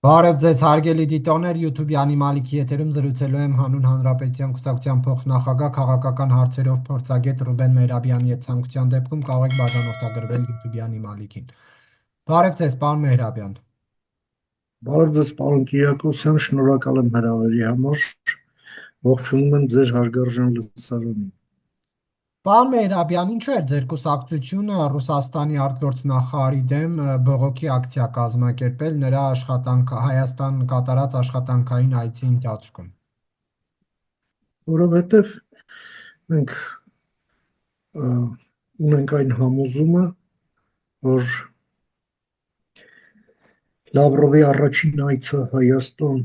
Բարև ձեզ հարգելի դիտողներ, YouTube-յանի Մալիքի եթերում զրուցելու եմ հանուն Հանրապետության կուսակցության փոխնախագահ քաղաքական հարցերով փորձագետ Ռուբեն Մեհրաբյանի հետ ցանկության դեպքում կարող եք բաժանորդագրվել YouTube-յանի Մալիքին։ Բարև ձեզ, պարոն Մեհրաբյան։ Բարև ձեզ, պարոն Կիրակոսյան, շնորհակալ եմ հրավերի համար, ողջունում եմ ձեր հարգարժան լսարանին։ Պարոն Մեհրաբյան, ինչու էր ձեր կուսակցությունը Ռուսաստանի արտգործնախարարի դեմ բողոքի ակցիա կազմակերպել նրա Հայաստան կատարած աշխատանքային այցի ընթացքում։ Որովհետև մենք ունենք այն համոզումը, որ Լավրովի առաջին այցը Հայաստան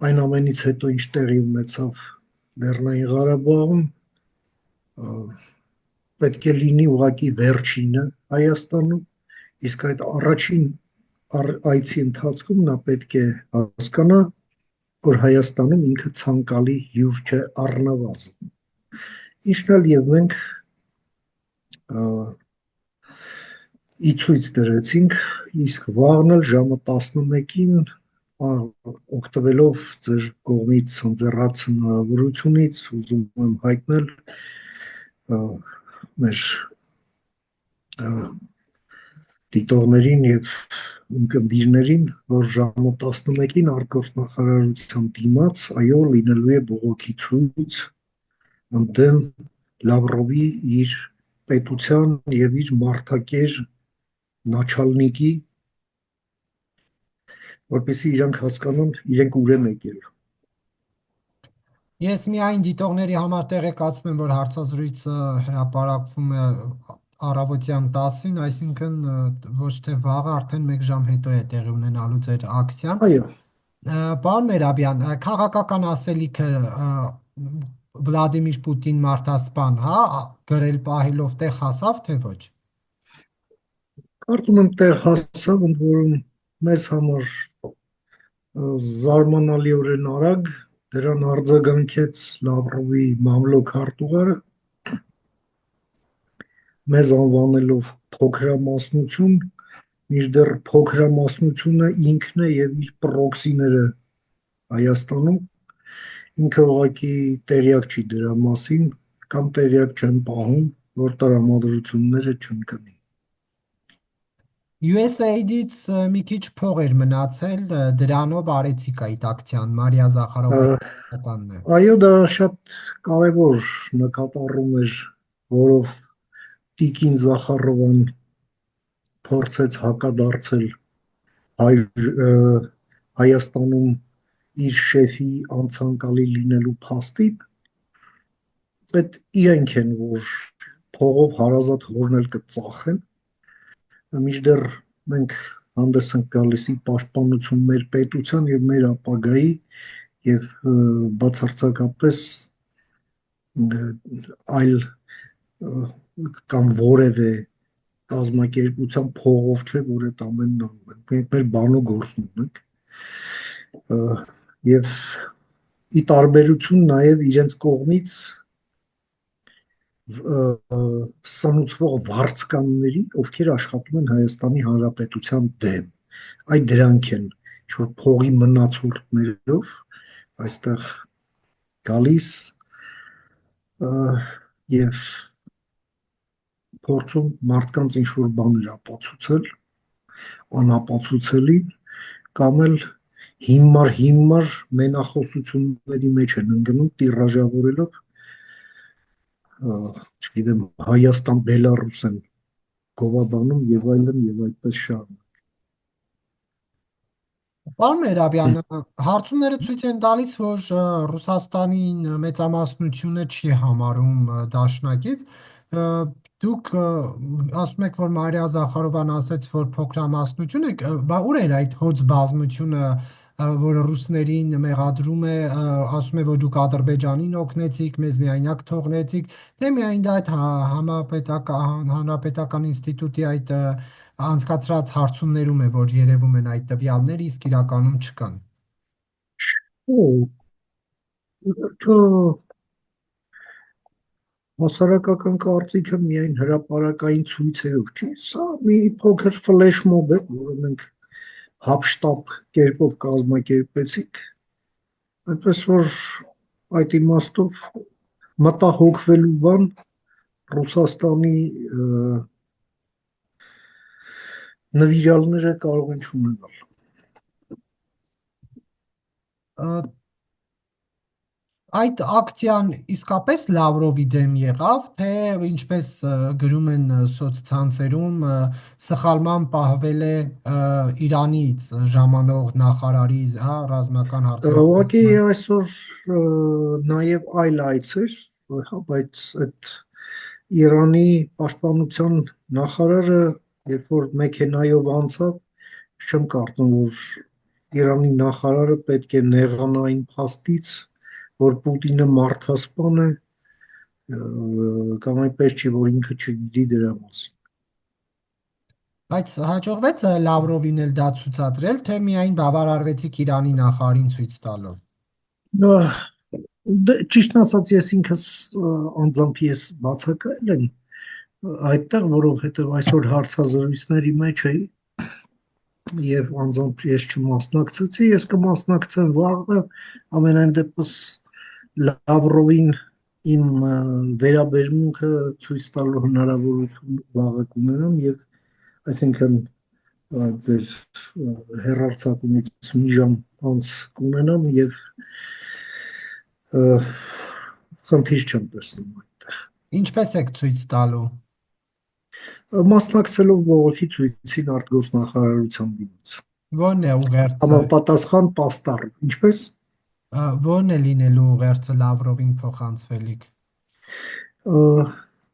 այն ամենից հետո, ինչ տեղի ունեցավ Լեռնային Ղարաբաղում, պետք է լինի ուղղակի վերջինը Հայաստանում, իսկ այդ առաջին այցի ընթացքում նա պետք է հասկանա, որ Հայաստանում ինքը ցանկալի հյուր չէ, առնվազն։ Ինչն էլ եւ մենք ի ցույց դրեցինք, իսկ վաղն էլ ժամը 11-ին օգտվելով ձեր կողմից ընձեռած հնարավորությունից ուզում եմ հայտնել մեր դիտողներին եւ ունկնդիրներին, որ ժամը 11-ին արտգործնախարարության դիմաց այո լինելու է բողոքի ցույց ընդդեմ Լավրովի իր պետության եւ իր մարդակեր նաչալնիկի, որպեսզի իրանք հասկանան իրենք ուր են եկել։ Ես միայն դիտողների համար տեղեկացնեմ, որ հարցազրույցը հրապարակվում է առավոտյան 10-ին, այսինքն ոչ թե վաղը, արդեն 1 ժամ հետո է տեղի ունենալու ձեր ակցիան։ Այո, Պարոն Մեհրաբյան, քաղաքական ասելիքը Վլադիմիր Պուտին մարդասպան, հա, գրել պահելով տեղ հասավ, թե ոչ։ կարծում եմ տեղ հասավ, ընդ որում մեզ համար զարմանալիորեն արագ դրան արձագանքեց Լավրովի մամլոք հարտուղարը, մեզ անվանելով փոքրամասնություն, մինչդեռ փոքրամասնությունը ինքն է եւ իր պրոքսիները Հայաստանում, ինքը ուղղակի տեղյակ չի դրա մասին կամ տեղյակ չեն պահում, որ տրամադրությունները չընկնի։ USAID-ից մի քիչ փող էր մնացել, դրանով արեցիք այդ ակցիան, Մարիա Զախարովականն է։ Այո, դա շատ կարևոր նկատառում էր, որով Տիկին Զախարովան փորձեց հակադարձել Հայաստանում իր շեֆի անցանկալի լինելու փաստին, այդ իրենք են, որ փողով հարազատ հորն էլ կծախեն, մինչդեռ մենք հանդես ենք գալիս ի պաշտպանություն մեր պետության եւ մեր ապագայի եւ բացարձակապես այլ կամ որևէ կազմակերպության փողով չէ, որ այդ ամենն անում ենք։ Մենք մեր բանու գործն ունենք եւ ի տարբերություն նաեւ իրենց կողմից սանուցվող վարձկանների, ովքեր աշխատում են Հայաստանի Հանրապետության դեմ։ Այդ դրանք են, որ փողի մնացորդներով այստեղ գալիս եւ փորձում մարդկանց ինչ-որ բաներ ապացուցել, անապացուցելի կամ էլ հիմար մենախոսությունների մեջ են ընկնում, տիրաժավորելով չգիտեմ, Հայաստան, Բելարուս են գովաբանում եւ այլն եւ այդպես շարունակ։ Պարոն Մեհրաբյան, հարցումները ցույց են տալիս, որ Ռուսաստանին մեծամասնությունը չի համարում դաշնակից։ Դուք ասում եք, որ Մարիա Զախարովան ասաց, որ փոքրամասնություն է, բա ուր էր այդ հոծ բազմությունը, որը ռուսներին մեղադրում է, ասում է, որ դուք Ադրբեջանին օգնեցիք, մեզ միայնակ թողնեցիք, թե միայն դա այդ հանրապետական ինստիտուտի այդ անցկացրած հարցումներում է, որ երևում են այդ տվյալները, իսկ իրականում չկան։ Հասարակական կարծիքը միայն հրապարակային ցույցերով չի, սա մի փոքր ֆլեշ մոբ է, որը մենք հապշտապ կերպով կազմակերպեցիք, այնպես որ այդ իմաստով մտահոգվելու բան Ռուսաստանի նվիրալները կարող են չունենալ։ Այդ ակցիան իսկապես Լավրովի դեմ եղավ, թե ինչպես գրում են սոցցանցերում, սխալման պահվել է Իրանից ժամանող նախարարի ռազմական Ուղղակի հարցերով։ այսօր նաև այլ այց էր, բայց այդ Իրանի պաշտպանության նախարարը, երբ որ մեքենայով անցավ, չեմ կարծում, որ Իրանի նախարարը պետք է նեղանա այն փաստից, որ Պուտինը մարդասպան է, կամ այնպես չի, որ ինքը չգիտի դրա մասին։ Բայց հաջողվեց Լավրովին էլ դա ցուցադրել, թե միայն բավարարվեցիք Իրանի նախարարին ցույց տալով։ Ճիշտն ասած, ես ինքս անձամբ ես բացակայել եմ այդտեղ, որովհետև այսօր հարցազրույցների մեջ էի եւ անձամբ ես չմասնակցեցի, ես կմասնակցեմ վաղը, ամենայն դեպս Լավրովին իմ վերաբերմունքը ցույց տալու հնարավորություն վաղը կունենամ եւ այսինքն ձեր հեռարձակումից մի ժամ անց կունենամ եւ խնդիր չեմ տեսնում այդտեղ։ Ինչպես եք ցույց տալու։ Մասնակցելով բողոքի ցույցին արտգործնախարարության դիմաց։ Ո՞րն է ուղերձը։ Համապատասխան պաստառ, ինչպես Ո՞րն է լինելու ուղերձը Լավրովին փոխանցվելիք։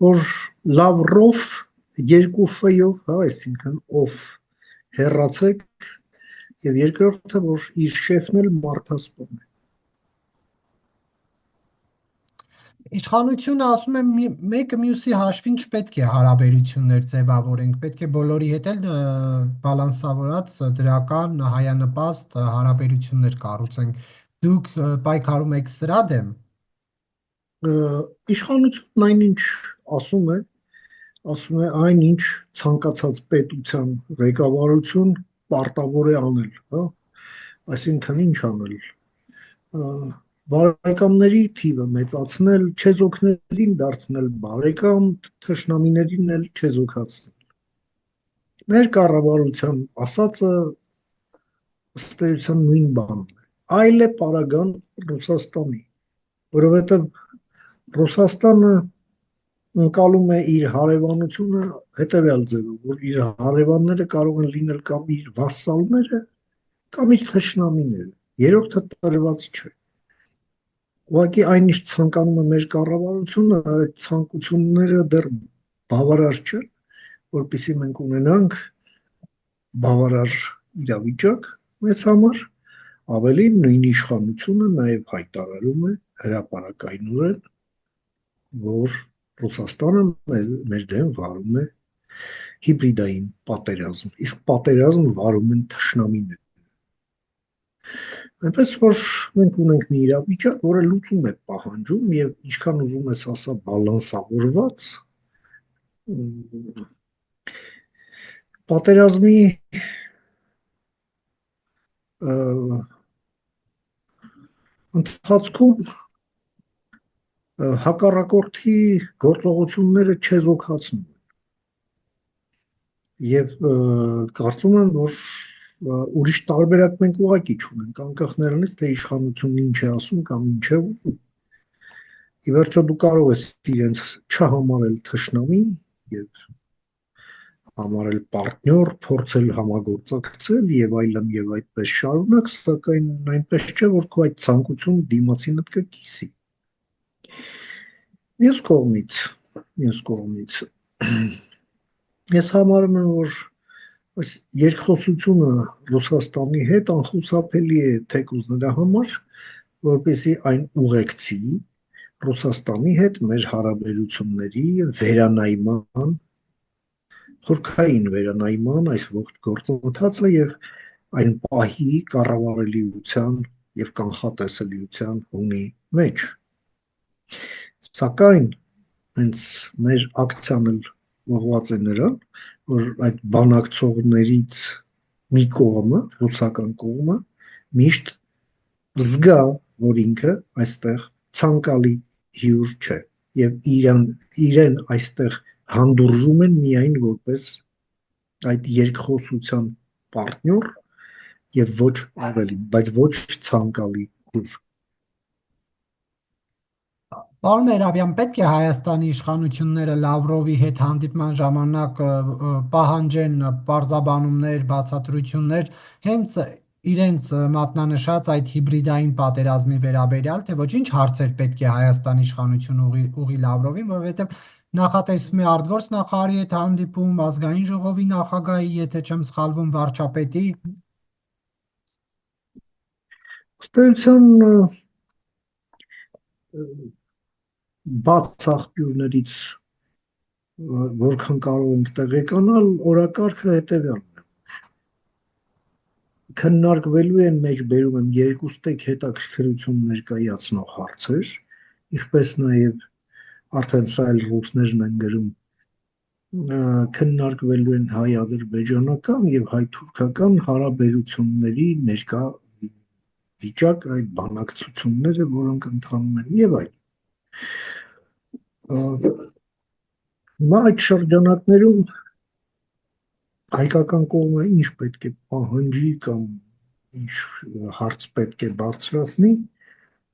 որ Լավրով երկու ֆ-ով, հա, այսինքն ով հեռացեք եւ երկրորդը որ իր շեֆն էլ մարդասպան է։ Իշխանությունը ասում է մեկը մյուսի հաշվին չպետք է հարաբերություններ ձևավորենք, պետք է բոլորի հետ էլ բալանսավորած դրական հայանպաստ հարաբերություններ կառուցենք։ Դուք պայքարում եք սրա դեմ։ Իշխանությունն այնինչ ասում է այնինչ ցանկացած պետության ղեկավարություն պարտավոր է անել, հա, այսինքն ինչ անել, բարեկամների թիվը մեծացնել, չեզոքներին դարձնել բարեկամ, թշնամիներին էլ չեզոքացնել։ Մեր կառավարության ասածը ըստ էության նույն բանն է, այլ է պարագան Ռուսաստանի, որովհետև Ռուսաստանը ընկալում է իր հարևանությունը հետևյալ ձևով, որ իր հարևանները կարող են լինել կամ իր վասսալները, կամ իր թշնամիները, երրորդը տրված չէ։ Ուղղակի այնիշ ցանկանում է մեր կառավարությունը, այդ ցանկությունները դեռ բավարար չեն, որպեսզի մենք ունենանք բավարար իրավիճակ մեզ համար, ավելին նույն իշխանությունը նաև հայտարարում է հրապարակայնորեն, որ Ռուսաստանը մեր դեմ վարում է հիբրիդային պատերազմ, իսկ պատերազմ վարում են թշնամիները։ Այնպես որ մենք ունենք մի իրավիճակ, որը լուծում է պահանջում եւ ինչքան ուզում ես ասա բալանսավորված պատերազմի ընթացքում հակառակորդի գործողությունները չեզոքացնում եւ կարծում եմ, որ ուրիշ տարբերակ մենք ուղակի չունենք, անկախ նրանից, թե իշխանությունն ինչ է ասում կամ ինչ է ուզում։ Ի վերջո դու կարող ես իրենց չհամարել թշնամի եւ համարել պարտնյոր, փորձել համագործակցել եւ այդպես շարունակ, սակայն այնպես չէ, որ քո այդ ցանկությունը դիմացինդ կկիսի։ Մյուս կողմից ես համարում եմ, որ այս երկխոսությունը Ռուսաստանի հետ անխուսափելի է թեկուզ նրա համար, որպեսզի այն ուղեկցի Ռուսաստանի հետ մեր հարաբերությունների վերանայման, խորքային վերանայման այս ողջ գործընթացը եւ այն պահի կառավարելիության եւ կանխատեսելիության ունի մեջ։ Սակայն հենց մեր ակցիան էլ ուղղված է նրան, որ այդ բանակցողներից մի կողմը, ռուսական կողմը, միշտ զգա, որ ինքը այստեղ ցանկալի հյուր չէ եւ իրեն այստեղ հանդուրժում են միայն որպես այդ երկխոսության պարտներ եւ ոչ ավելի, բայց ոչ ցանկալի հյուր։ Պարոն Մերաբյան, պետք է Հայաստանի իշխանությունները Լավրովի հետ հանդիպման ժամանակ պահանջեն պարզաբանումներ, բացատրություններ հենց իրենց մատնանշած այդ հիբրիդային պատերազմի վերաբերյալ, թե ոչինչ հարցեր պետք է Հայաստանի իշխանությունը ուղի Լավրովին, որովհետև նախատեսվում է արտգործնախարարի հետ հանդիպում, ազգային ժողովի նախագահի, եթե չեմ սխալվում, վարչապետի։ Ըստ էության բաց աղբյուրներից որքան կարող ենք տեղեկանալ, օրակարգը հետևյալն է։ Քննարկվելու են մեջբերում եմ երկուստեք հետաքրքրություն ներկայացնող հարցեր, ինչպես նաև արդեն սա էլ ռուսներն են գրում, քննարկվելու են հայ-ադրբեջանական եւ հայ-թուրքական հարաբերությունների ներկա վիճակ, այդ բանակցությունները, որոնք ընթանում են եւ այլն։ Հիմա այդ շրջանակներում հայկական կողմը ինչ պետք է պահանջի կամ ինչ հարց պետք է բարձրացնի,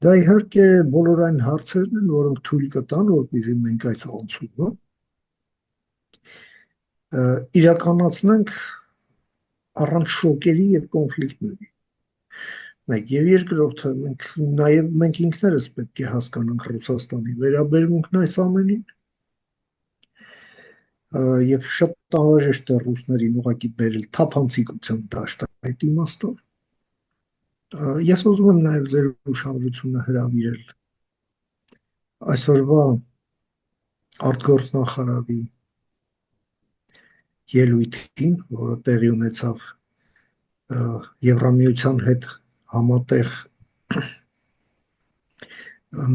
դա իհարկե բոլոր այն հարցերն են, որոնք թույլ կտան, որպեսզի մենք այս անցումը իրականացնենք առանց շոկերի եւ կոնֆլիկտների։ Մեկ եւ երկրորդը մենք ինքներս պետք է հասկանանք Ռուսաստանի վերաբերմունքն այս ամենին եւ շատ անհրաժեշտ է ռուսներին ուղղակի բերել թափանցիկության դաշտ այդ իմաստով։ Ես ուզում եմ նաեւ ձեր ուշադրությունը հրավիրել այսօրվա արտգործնախարարի ելույթին, որը տեղի ունեցավ Եվրամիության հետ համատեղ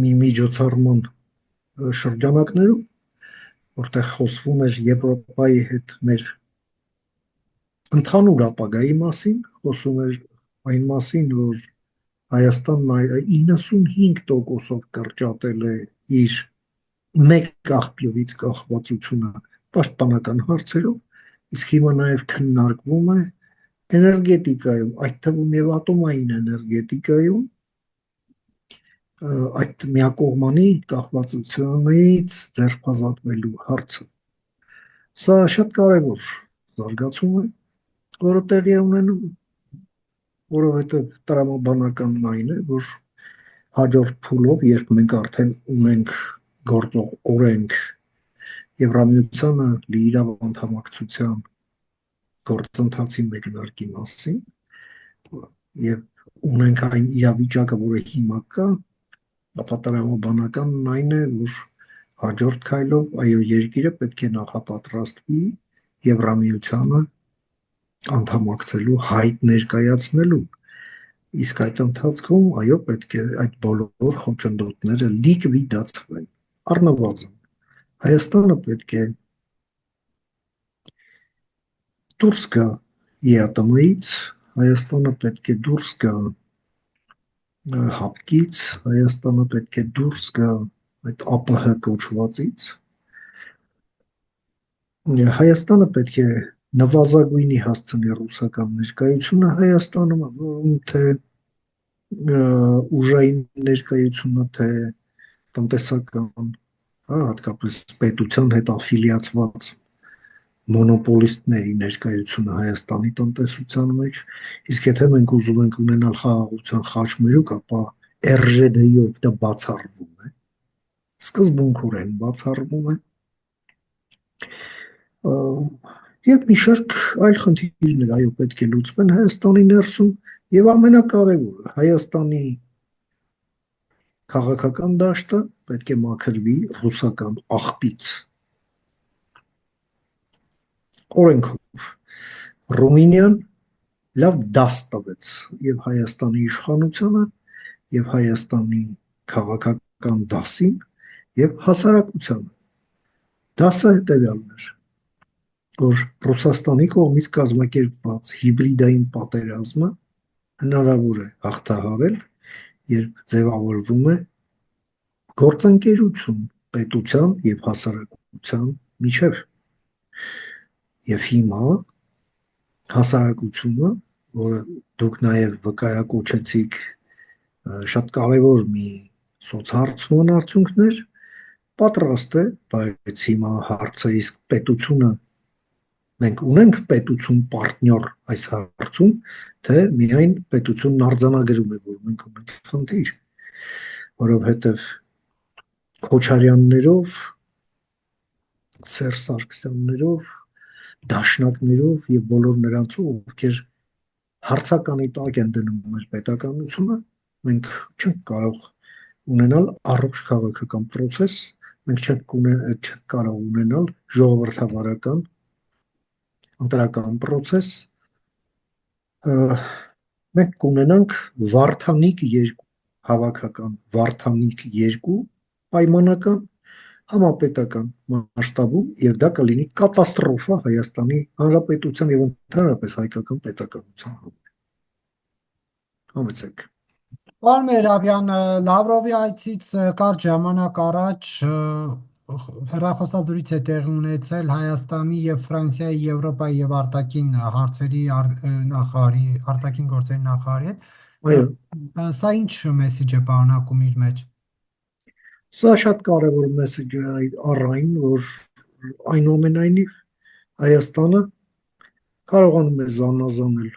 մի միջոցառման շրջանակներում, որտեղ խոսվում էր Եվրոպայի հետ մեր ընդհանուր ապագայի մասին, խոսում էր այն մասին, որ Հայաստանն 95%-ով կրճատել է իր մեկ աղբյուրից կախվածությունը պաշտպանական հարցերով, իսկ հիմա նաև քննարկվում է էներգետիկայում, այդ թվում եւ ատոմային էներգետիկայում այդ միակողմանի կախվածությունից ձերբազատվելու հարցը։ Սա շատ կարևոր զարգացում է, որը տեղի է ունենում, որովհետև տրամաբանականն այն է, որ հաջորդ փուլով, երբ մենք արդեն ունենք գործող օրենք Եվրամիությանը լիիրավ անդամակցության գործընթացի մեկնարկի մասին եւ ունենք այն իրավիճակը, որը հիմա կա, ապա տրամաբանականն այն է, որ հաջորդ քայլով այո երկիրը պետք է նախապատրաստվի Եվրամիությանը անդամակցելու հայտ ներկայացնելու, իսկ այդ ընթացքում այո պետք է այդ բոլոր խոչընդոտները լիկվիդացվեն, առնվազն Հայաստանը պետք է դուրս գա ԵԱՏՄ-ից, Հայաստանը պետք է դուրս գա հապկից, Հայաստանը պետք է դուրս գա այդ ԱՊՀ կոչվածից, Հայաստանը պետք է նվազագույնի հասցնի ռուսական ներկայությունը Հայաստանում, որում թե ուժային ներկայությունը, թե տնտեսական, հատկապես պետության հետ աֆիլիացված մոնոպոլիստների ներկայությունը Հայաստանի տնտեսության մեջ, իսկ եթե մենք ուզում ենք ունենալ խաղաղության խաչմերուկ, ապա ՌԺԴ-ով դա բացառվում է, սկզբունքորեն բացառվում է, եւ մի շարք այլ խնդիրներ այո պետք է լուծվեն Հայաստանի ներսում եւ ամենակարևորը Հայաստանի քաղաքական դաշտը պետք է մաքրվի ռուսական աղբից։ Օրենքով Ռումինիան լավ դաս տվեց եւ Հայաստանի իշխանությանը եւ Հայաստանի քաղաքական դասին եւ հասարակությանը։ Դասը հետեւյալն էր. որ Ռուսաստանի կողմից կազմակերպված հիբրիդային պատերազմը հնարավոր է հաղթահարել, երբ ձևավորվում է գործընկերություն պետության եւ հասարակության միջև։ Եվ հիմա հասարակությունը, որը դուք նաև վկայակոչեցիք, շատ կարևոր մի սոցհարցման արդյունքներ, պատրաստ է, բայց հիմա հարցը իսկ պետությունը, մենք ունենք պետություն պարտնյոր այս հարցում, թե միայն պետությունն արձանագրում է, որ մենք ունենք խնդիր, որովհետև Քոչարյաններով, Սերժ Սարգսյաններով, դաշնակներով եւ բոլոր նրանցով, ովքեր հարցականի տակ են դնում մեր պետականությունը, մենք չենք կարող ունենալ առողջ քաղաքական process, մենք չենք կարող ունենալ ժողովրդավարական ընտրական process, մենք կունենանք վարդանիկ երկու, հավաքական վարդանիկ երկու, պայմանական, համապետական մասշտաբում, եւ դա կլինի կատաստրոֆա Հայաստանի Հանրապետության եւ ընդհանրապես հայկական պետականության համար։ Համեցեք։ Պարոն Մերաբյան, Լավրովի այցից կարճ ժամանակ առաջ հեռախոսազրույց է տեղի ունեցել Հայաստանի եւ Ֆրանսիայի Եվրոպայի եւ արտաքին հարցերի նախարարի, արտաքին գործերի նախարարի հետ։ Այո, Սա ինչ մեսիջ է պարունակում իր մեջ։ սա շատ կարևոր մեսեջ է առ այն, որ այնուամենայնիվ Հայաստանը կարողանում է զանազանել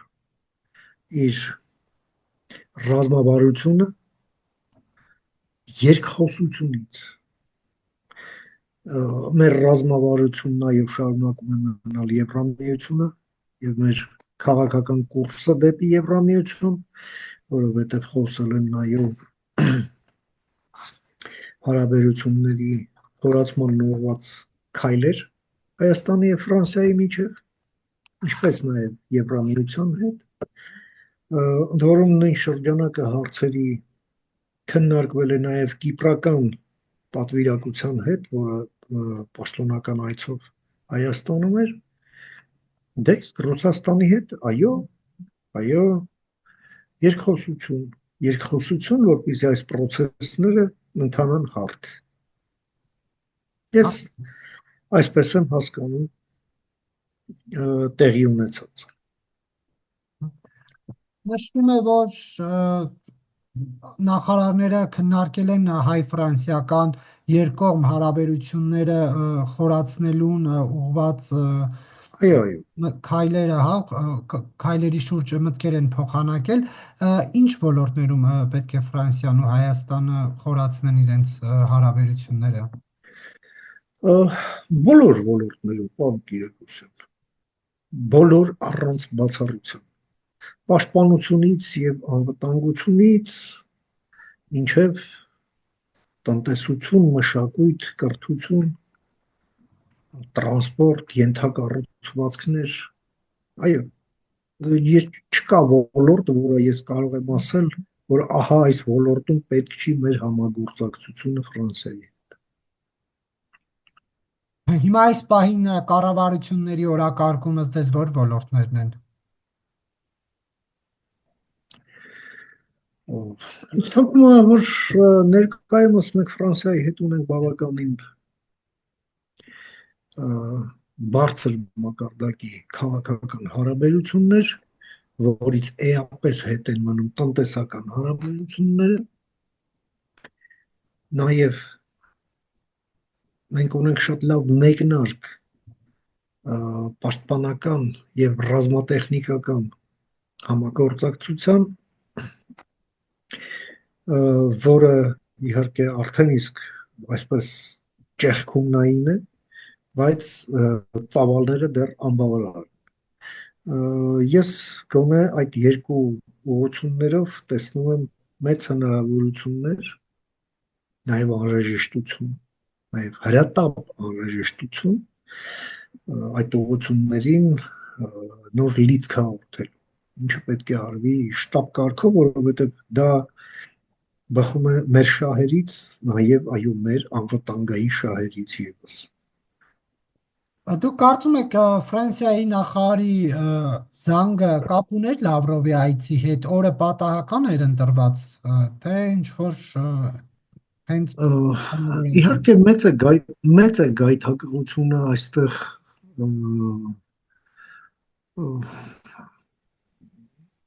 իր ռազմավարությունը երկխոսությունից։ Մեր ռազմավարությունն այո շարունակում է մնալ Եվրամիությունը եւ մեր քաղաքական կուրսը դեպի Եվրամիություն, որովհետեւ խոսել են նաեւ հարաբերությունների խորացման ուղղված քայլեր Հայաստանի եւ Ֆրանսիայի միջեւ, ինչպես նաեւ Եվրամիության հետ, ընդ որում նույն շրջանակը հարցերի քննարկվել է նաև կիպրական պատվիրակության հետ, որը պաշտոնական այցով Հայաստանում էր, դե իսկ Ռուսաստանի հետ, այո, երկխոսություն, որպեսզի այս process-ները ընթանան հարթ։ Ես այսպես եմ հասկանում տեղի ունեցած։ Նշվում է, որ նախարարները քննարկել են հայ-ֆրանսիական երկկողմ հարաբերությունները խորացնելուն ուղղված Այո, քայլերը, քայլերի շուրջ մտքեր են փոխանակել, ինչ ոլորտներում պետք է Ֆրանսիան ու Հայաստանը խորացնեն իրենց հարաբերությունները։ Բոլոր ոլորտներում, պարոն Կիրակոսյան, բոլոր առանց բացառության, պաշտպանությունից եւ անվտանգությունից մինչև տնտեսություն, մշակույթ, կրթություն, տրանսպորտ, ենթակառուցվածքներ, այո, չկա ոլորտ, որը ես կարող եմ ասել, որ ահա այս ոլորտում պետք չի մեր համագործակցությունը Ֆրանսիայի հետ։ Հիմա այս պահին կառավարությունների օրակարգումը ձեզ որ ոլորտներն են։ Ինձ թվում է, որ ներկայումս մենք Ֆրանսիայի հետ ունենք բավականին բարձր մակարդակի քաղաքական հարաբերություններ, որից էապես հետ են մնում տնտեսական հարաբերությունները, նաև մենք ունենք շատ լավ մեկնարկ պաշտպանական եւ ռազմատեխնիկական համագործակցության, որը իհարկե արդեն իսկ այսպես ճեղքումնային է, բայց ծավալները դեռ անբավարար են։ Ես գոնե այդ երկու ուղղություններով տեսնում եմ մեծ հնարավորություններ, նաև անհրաժեշտություն, նաև հրատապ անհրաժեշտություն այդ ուղղություններին նոր լիցք հաղորդել, ինչը պետք է արվի շտապ կարգով, որովհետև դա բխում է մեր շահերից, նաև այո մեր անվտանգային շահերից ևս։ Դուք կարծում եք Ֆրանսիայի նախարարի զանգը կապ ուներ Լավրովի այցի հետ, օրը պատահական էր ընտրված, թե ինչ որ հենց բանավորեցին։ Իհարկե մեծ է գայթակղությունը այստեղ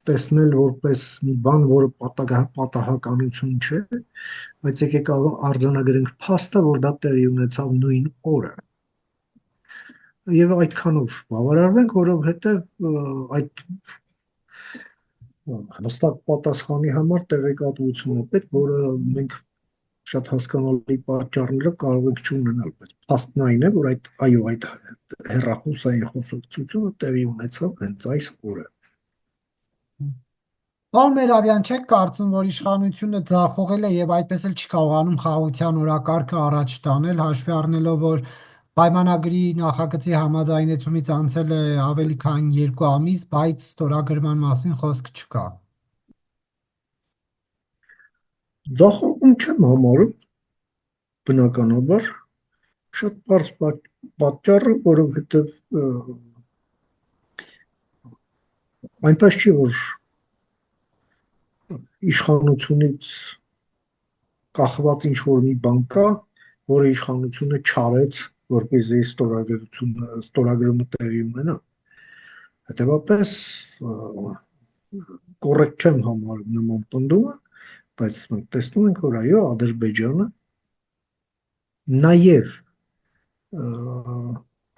տեսնել որպես մի բան, որը պատահականություն չէ, բայց եկեք արձանագրենք փաստը, որ դա տեղի ունեցավ նույն օրը։ Եվ այդքանով բավարարվենք, որովհետև այդ հստակ պատասխանի համար տեղեկատվություն է պետք, որը մենք շատ հասկանալի պատճառներով կարող ենք չունենալ, բայց փաստն այն է, որ այդ հեռախոսային խոսակցությունը տեղի ունեցավ հենց այս օրը։ Պարոն Մերավյան, չեք կարծում, որ իշխանությունը ձախողել է եւ այդպես էլ չի կարողանում խաղաղության օրակարգը առաջ տանել, հաշվի առնելով, որ պայմանագրի նախագծի համաձայնեցումից անցել է ավելի քան 2 ամիս, բայց ստորագրման մասին խոսք չկա։ Ձախողում չեմ համարում, բնականաբար, շատ բարձ պատճառը, որովհետև այնպես չի, որ իշխանությունից կախված ինչ որ մի բան կա, որը իշխանությունը չարեց, որպեսզի ստորագրումը տեղի ունենա։ Հետևաբար կոռեկտ չեմ համարում նման պնդումը, բայց մենք տեսնում ենք, որ այո, Ադրբեջանը նաև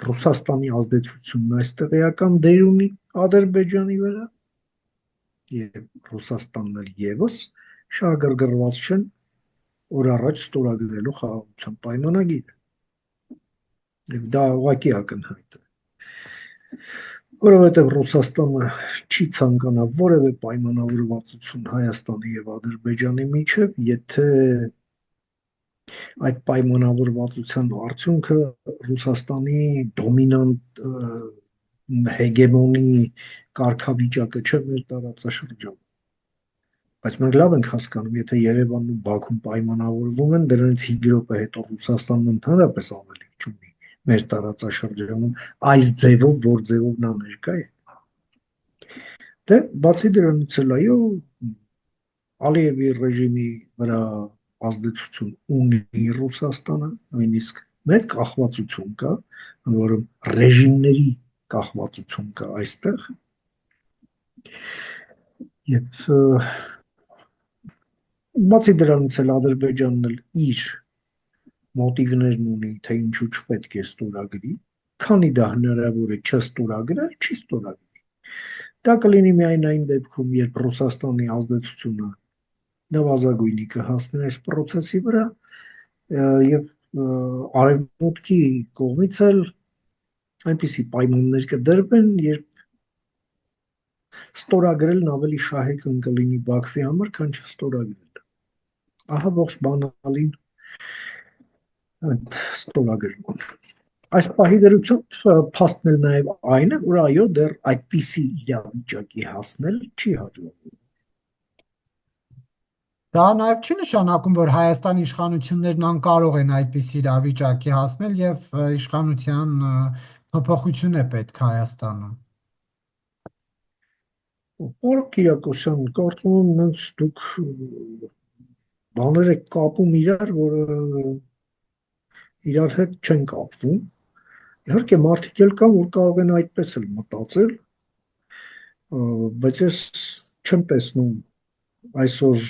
Ռուսաստանի ազդեցությունն այստեղ էական դեր ունի Ադրբեջանի վրա եւ Ռուսաստանն էլ եւս շահագրգռված չեն օր առաջ ստորագրելու խաղաղության պայմանագիր։ Եվ դա ուղղակի ակնհայտ է, որովհետև Ռուսաստանը չի ցանկանա որևէ պայմանավորվածություն Հայաստանի եւ Ադրբեջանի միջև, եթե այդ պայմանավորվածության արդյունքը Ռուսաստանի դոմինանտ հեգեմոնի կարգավիճակը չէ մեր տարածաշրջանում։ Բայց մենք լավ ենք հասկանում, եթե Երևանն ու Բաքուն պայմանավորվում են, դրանից 5 րոպե հետո Ռուսաստանն ընդհանրապես ավելի չունի մեր տարածաշրջանում այս ձևով, որ ձևով նա ներկա է։ Դե բացի դրանից էլ այո, Ալիևի ռեժիմի վրա ազդեցություն ունի Ռուսաստանը, նույնիսկ մեծ կախվածություն կա, որում ռեժիմների կախվածություն կա այստեղ։ Եվ բացի դրանից էլ Ադրբեջանն էլ իր մոտիվներն ունի, թե ինչու չպետք է ստորագրի, քանի դա հնարավոր է չստորագրել, չի ստորագրի։ Դա կլինի միայն այն դեպքում, երբ Ռուսաստանի ազդեցությունը նվազագույնի կհասնի այս process-ի վրա եւ արևմուտքի կողմից էլ այնպիսի պայմաններ կդրվեն, երբ ստորագրելն ավելի շահեկան կլինի Բաքվի համար, քան չստորագրելը։ Ահա ողջ բանալին այդ ստորագրման։ Այս պահի դրությամբ փաստն էլ նաև այն է, որ այո, դեռ այդպիսի իրավիճակի հասնել չի հաջողվում։ Դա նաև չի նշանակում, որ Հայաստանի իշխանություններն անկարող են այդպիսի իրավիճակի հասնել եւ իշխանության փոփոխություն է պետք Հայաստանում։ Պարոն Կիրակոսյան, կարծում եմ, ինձ դուք բաներ եք կապում իրար, որը իրար հետ չեն կապվում։ Իհարկե մարդիկ էլ կան, որ կարող են այդպես էլ մտածել, բայց ես չեմ տեսնում այսօր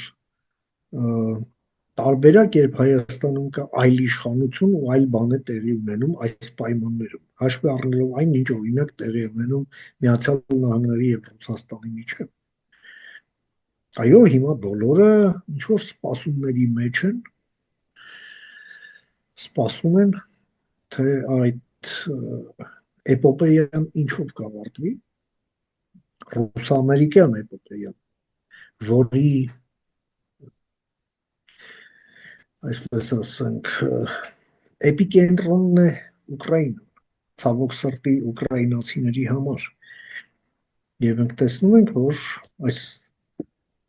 տարբերակ, երբ Հայաստանում կա այլ իշխանություն ու այլ բան է տեղի ունենում այս պայմաններում, հաշվի առնելով այն, ինչ օրինակ տեղի է ունենում Միացյալ Նահանգների եւ Ռուսաստանի միջեւ։ Այո, հիմա բոլորը ինչ որ սպասումների մեջ են, սպասում են, թե այդ էպոպեյան ինչով կավարտվի, ռուս-ամերիկյան էպոպեյան, որի այսպես ասենք, էպիկենտրոնն է Ուկրաինան, ցավոք սրտի ուկրաինացիների համար։ Եվ մենք տեսնում ենք, որ այս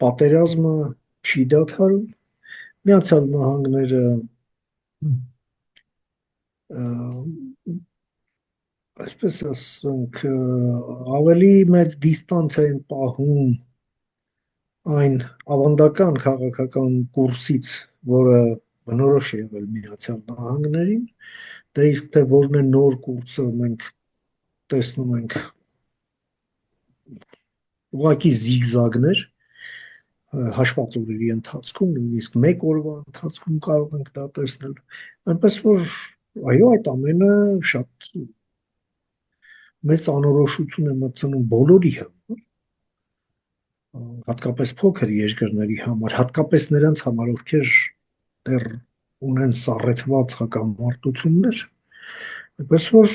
պատերազմը չի դադարում, Միացյալ Նահանգները այսպես ասենք, ավելի մեծ դիստանց են պահում այն ավանդական քաղաքական կուրսից, որը բնորոշ է եղել Միացյալ Նահանգներին, դե իսկ թե որն է նոր կուրսը, մենք տեսնում ենք ուղղակի զիգզագներ հաշված օրերի ընթացքում, նույնիսկ մեկ օրվա ընթացքում կարող ենք դա տեսնել։ Այնպես որ այո, այդ ամենը շատ մեծ անորոշություն է մտցնում բոլորի համար, հատկապես փոքր երկրների համար, հատկապես նրանց համար, ովքեր դեռ ունեն սառեցված հակամարտություններ, այնպես որ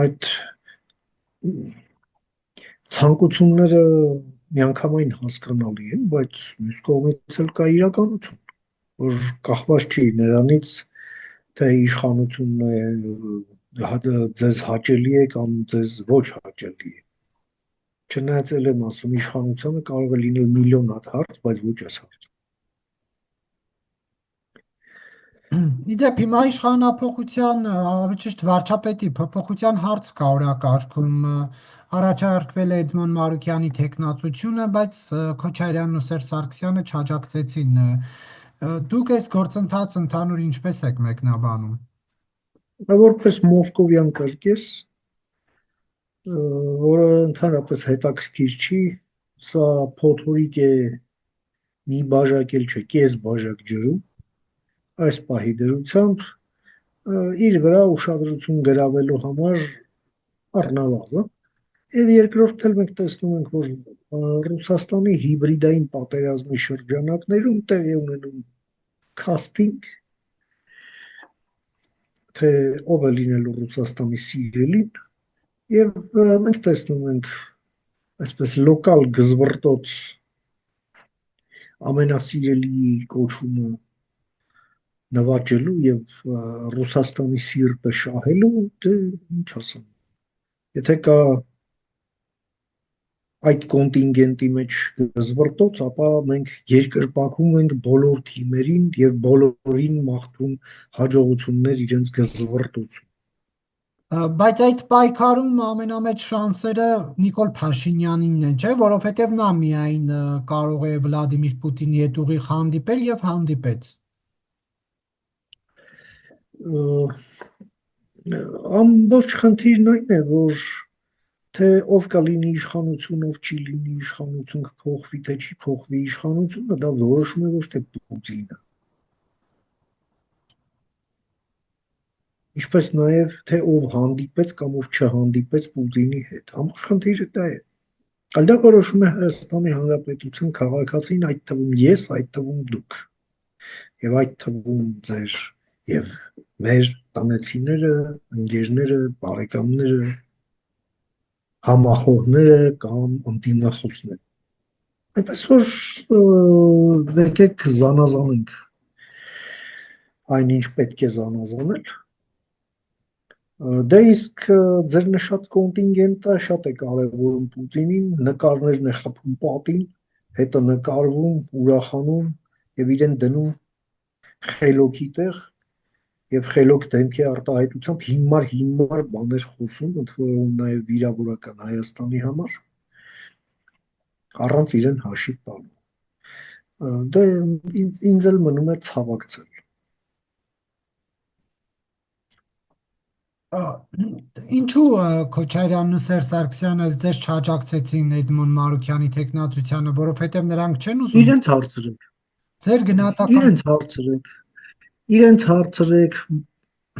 այդ ցանկությունները միանգամայն հասկանալի են, բայց մյուս կողմից էլ կա իրականություն, որ կախված չի նրանից, թե իշխանությունն է ձեզ հաճելի է կամ ձեզ ոչ հաճելի է։ Չնայած էլ եմ ասում, իշխանությունը կարող է լինել միլիոն հատ հարց, բայց ոչ այս հարցը։ Իդեպ հիմա իշխանափոխության, ավելի ճիշտ վարչապետի փոփոխության հարց կա օրակարգում, առաջարկվել է Էդմոն Մարուկյանի թեկնածությունը, բայց Քոչարյանն ու Սերժ Սարգսյանը չաջակցեցին։ Դուք այս գործընթացը ընդհանուր ինչպես եք մեկնաբանում։ Որպես մոսկովյան կրկես, որը ընդհանրապես հետաքրքիր չի, սա փոթորիկ է մի բաժակ էլ չէ, կես բաժակ ջրում, այս պահի դրությամբ իր վրա ուշադրություն գրավելու համար առնվազն։ Եվ երկրորդ էլ մենք տեսնում ենք, որ Ռուսաստանի հիբրիդային պատերազմի շրջանակներում տեղի ունենում քաստինգ, թե ով է լինելու Ռուսաստանի սիրելին, եւ մենք տեսնում ենք այսպես լոկալ գզվռտոց ամենասիրելի կոչումը նվաճելու եւ Ռուսաստանի սիրտը շահելու, դե ինչ ասեմ։ Եթե կա այդ կոնտինգենտի մեջ զվրտոց, ապա մենք երկրպագում ենք բոլոր թիմերին եւ բոլորին մաղթում հաջողություններ իրենց գզվրտոցում։ Բայց այդ պայքարում ամենամեծ շանսերը Նիկոլ Փաշինյանինն են, չէ՞, որովհետև նա միայն կարող է Վլադիմիր Պուտինի հետ ուղիղ հանդիպել եւ հանդիպեց։ Ամբողջ խնդիրն այն է, որ թե ով կլինի իշխանություն, ով չի լինի իշխանություն, կփոխվի թե չի փոխվի իշխանությունը, դա որոշում է ոչ թե Պուտինը։ Ինչպես նաև թե ով հանդիպեց կամ ով չհանդիպեց Պուտինի հետ։ Ամբողջ խնդիրը դա է։ Այլ դա որոշում է Հայաստանի Հանրապետության քաղաքացին, այդ թվում ես, այդ թվում դուք։ Եվ այդ թվում ձեր եւ մեր տնեցիները, ընկերները, բարեկամները, համախոհները կամ ընդդիմախոսները։ Այնպես որ եկեք զանազանենք այնինչ պետք է զանազանել։ Դե իսկ ձեր նշած կոնտինգենտը շատ է կարևորում Պուտինին, նկարներն է խփում պատին, հետը նկարվում, ուրախանում եւ իրեն դնում խելոքի տեղ եւ խելոք դեմքի արտահայտությամբ հիմար բաներ խոսում, ընդ որում նաեւ վիրավորական Հայաստանի համար, առանց իրեն հաշիվ տալու։ Դե ինձ էլ մնում է ցավակցել։ Ինչու Քոչարյանն ու Սերժ Սարգսյանը ձեզ չաջակցեցին Էդմոն Մարուկյանի թեկնածությանը, որովհետև նրանք չեն ուզում Իրենց հարցրեք։ ձեր գնահատական Իրենց հարցրեք։ Իրենց հարցրեք,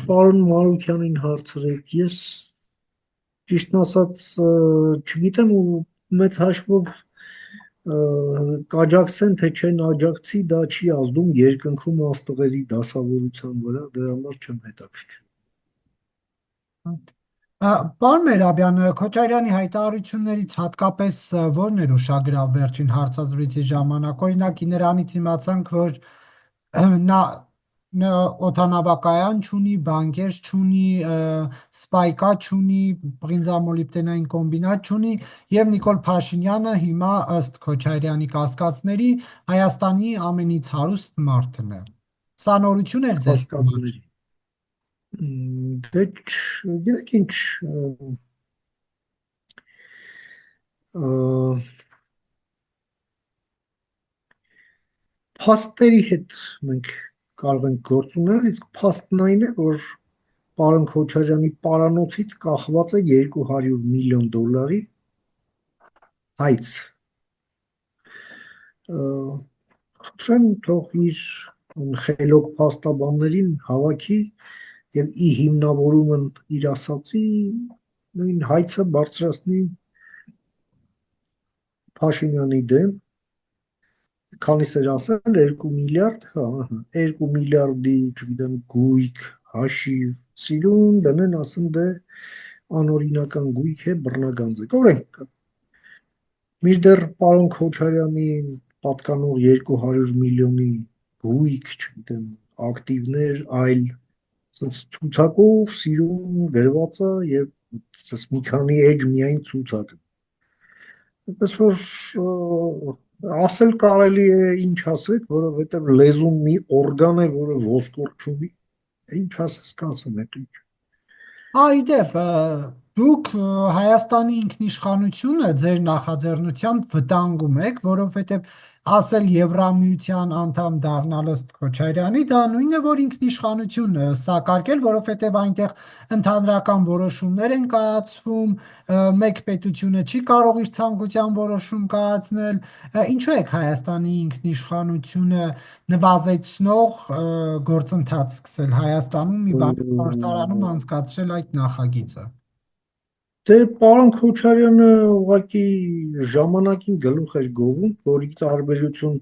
պարոն Մարուկյանին հարցրեք։ Ես ճիշտն ասած չգիտեմ ու մեծ հաշվով կաջակցեն թե չեն աջակցի, դա չի ազդում երկնքում աստղերի դասավորության վրա, դրա համար չեմ հետաքրքրում։ Պարոն Մերաբյան, Քոչարյանի հայտարարություններից հատկապես ո՞րն էր ուշագրավ վերջին հարցազրույցի ժամանակ։ Օրինակի նրանից իմացանք, որ նա օդանավակայան չունի, բանկեր չունի, սպայկա չունի, բրինձամոլիբդենային կոմբինատ չունի եւ Նիկոլ Փաշինյանը հիմա ըստ Քոչարյանի կասկածների Հայաստանի ամենից հարուստ մարդն է։ Սա նորություն էր ձեզ համար։ Կասկածների։ Դե գիտեք ինչ, փաստերի հետ մենք կարող ենք գործ ունենալ, իսկ փաստն այն է, որ պարոն Քոչարյանի պարանոցից կախված է 200 միլիոն դոլարի հայց։ Խնդրեմ, թող իր խելոք փաստաբաններին հավաքի եւ ի հիմնավորումն իր ասացի նույն հայցը բարձրացնի Փաշինյանի դեմ, քանիս էր ասել 2 միլիարդ, 2 միլիարդի, չգիտեմ, գույք, հաշիվ, սիրուն դնեն, ասեն դե անօրինական գույք է, բռնագանձ է։ Կորենք։ Մինչդեռ պարոն Քոչարյանի պատկանող 200 միլիոնի գույք, չգիտեմ, ակտիվներ, այլ ցուցակով սիրուն գրված է եւ մի քանի էջ միայն ցուցակ։ Այնպես որ ասել կարելի է ինչ ասեք, որովհետև լեզուն մի օրգան է, որը ոսկոր չունի, ինչ ասես կասեմ հետո։ Իդեպ, դուք Հայաստանի ինքնիշխանությունը ձեր նախաձեռնությամբ վտանգում եք, որովհետև ասել Եվրամիության անդամ դառնալ ըստ Քոչարյանի, դա նույնն է, որ ինքնիշխանություն սակարկել, որովհետև այնտեղ ընդհանրական որոշումներ են կայացվում, մեկ պետությունը չի կարող իր ցանկության որոշում կայացնել, ինչու եք Հայաստանի ինքնիշխանությունը նվազեցնող գործընթաց սկսել Հայաստանում մի բան խորհրդարանում անցկացրել այդ նախագիծը։ Դե պարոն Քոչարյանը ուղղակի ժամանակին գլուխ էր գովում, որի տարբերություն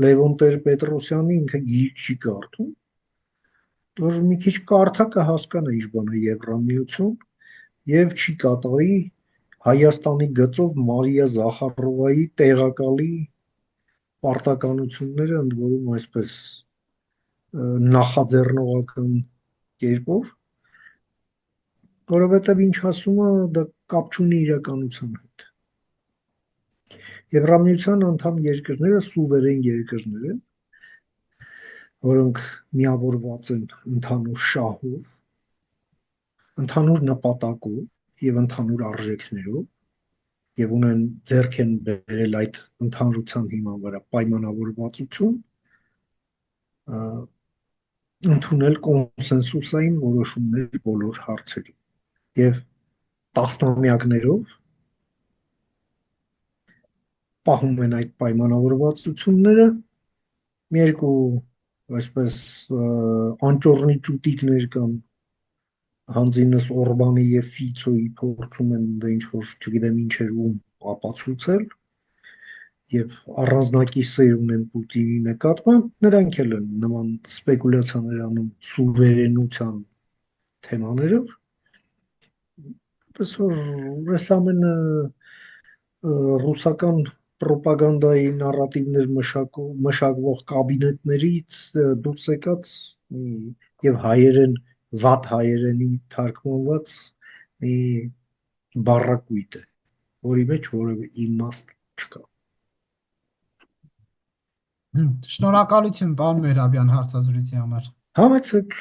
Լևոն Տեր-Պետրոսյանի ինքը գիրք չի կարդում, որ մի քիչ կարդա կհասկանա ինչ բան է Եվրամիություն եւ չի կատարի Հայաստանի գծով Մարիա Զախարովայի տեղակալի պարտականությունները, ընդ որում այսպես նախաձեռնողական կերպով, որովհետև ինչ ասում է, դա կապ չունի իրականության հետ։ Եվրամիության անդամ երկրները սուվերեն երկրներ են, որոնք միավորված են ընդհանուր շահով, ընդհանուր նպատակով եւ ընդհանուր արժեքներով եւ ունեն ձեռք են բերել այդ ընդհանրության հիման վրա պայմանավորվածություն ընդունել կոնսենսուսային որոշումներ բոլոր հարցերում եւ տասնամյակներով պահում են այդ պայմանավորվածությունները մի երկու այսպես անճոռնի ճուտիկներ կան հանձինս Օրբանի եւ Ֆիցոյի փորձում են դա ինչ որ չգիտեմ ինչեր ում ապացուցել եւ առանձնակի սեր ունեն Պուտինի նկատմամբ, նրանք էլ են նման սպեկուլյացիաներ անում սուվերենության թեմաներով, պես որ այս ամենը ռուսական պրոպագանդայի նարատիվներ մշակվող կաբինետներից դուրս եկած եւ հայերեն վատ հայերենի թարգմանված մի բառակույտ է, որի մեջ որևէ իմաստ չկա։ Շնորհակալություն, պարոն Մերաբյան, հարցազրույցի համար։ Համեցեք